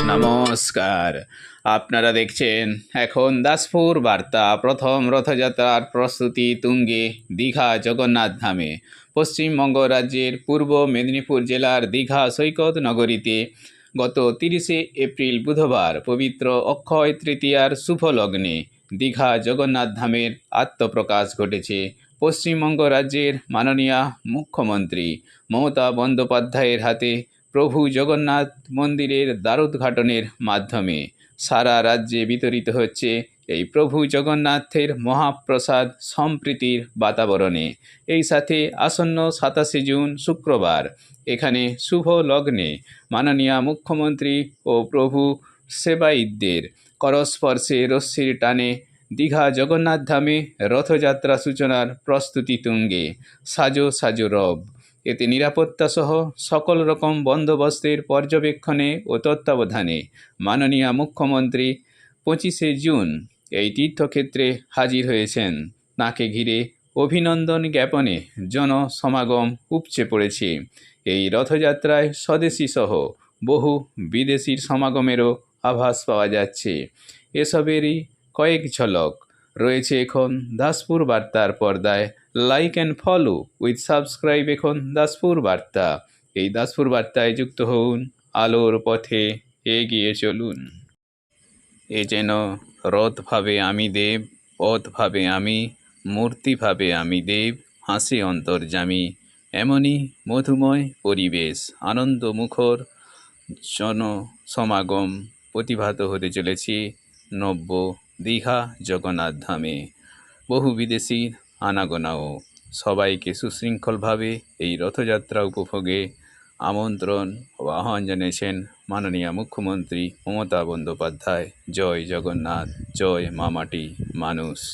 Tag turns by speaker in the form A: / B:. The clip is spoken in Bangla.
A: নমস্কার। আপনারা দেখছেন এখন দাসপুর বার্তা। প্রথম রথযাত্রার প্রস্তুতি তুঙ্গে দীঘা জগন্নাথ ধামে। পশ্চিমবঙ্গ রাজ্যের পূর্ব মেদিনীপুর জেলার দীঘা সৈকত নগরীতে গত 30শে এপ্রিল বুধবার পবিত্র অক্ষয় তৃতীয়ার শুভ লগ্নে দীঘা জগন্নাথ ধামের আত্মপ্রকাশ ঘটেছে পশ্চিমবঙ্গ রাজ্যের মাননীয় মুখ্যমন্ত্রী মমতা বন্দ্যোপাধ্যায়ের হাতে। প্রভু জগন্নাথ মন্দিরের দ্বারোদ্ঘাটনের মাধ্যমে সারা রাজ্যে বিতরিত হচ্ছে এই প্রভু জগন্নাথের মহাপ্রসাদ সম্প্রীতির বাতাবরণে। এই সাথে আসন্ন 27শে জুন শুক্রবার এখানে শুভ লগ্নে মাননীয় মুখ্যমন্ত্রী ও প্রভু সেবায়িতদের করস্পর্শে রশ্মির টানে দীঘা জগন্নাথ ধামে রথযাত্রা সূচনার প্রস্তুতি তুঙ্গে। সাজো সাজো রব। এতে নিরাপত্তাসহ সকল রকম বন্দোবস্তের পর্যবেক্ষণে ও তত্ত্বাবধানে মাননীয় মুখ্যমন্ত্রী 25শে জুন এই তীর্থক্ষেত্রে হাজির হয়েছেন। তাঁকে ঘিরে অভিনন্দন জ্ঞাপনে জনসমাগম উপচে পড়েছে। এই রথযাত্রায় স্বদেশীসহ বহু বিদেশির সমাগমেরও আভাস পাওয়া যাচ্ছে। এসবেরই কয়েক ঝলক রয়েছে এখন দাসপুর বার্তার পর্দায়। Like and follow with subscribe এখন দাসপুর বার্তা। এই দাসপুর বার্তায় যুক্ত হন, আলোর পথে এগিয়ে চলুন। এ যেন রথ ভাবে আমি দেব, পথ ভাবে আমি, মূর্তি ভাবে আমি দেব, হাসি অন্তর্যামী। এমনই মধুময় পরিবেশ, আনন্দমুখর জনসমাগম প্রতিভাত হতে চলেছে নব্য দীঘা জগন্নাথ ধামে। বহু বিদেশির আনাগোনাও। সবাইকে সুশৃঙ্খলভাবে এই রথযাত্রা উপভোগে আমন্ত্রণ ও আহ্বান জানিয়েছেন মাননীয় মুখ্যমন্ত্রী মমতা বন্দ্যোপাধ্যায়। জয় জগন্নাথ, জয় মা মাটি মানুষ।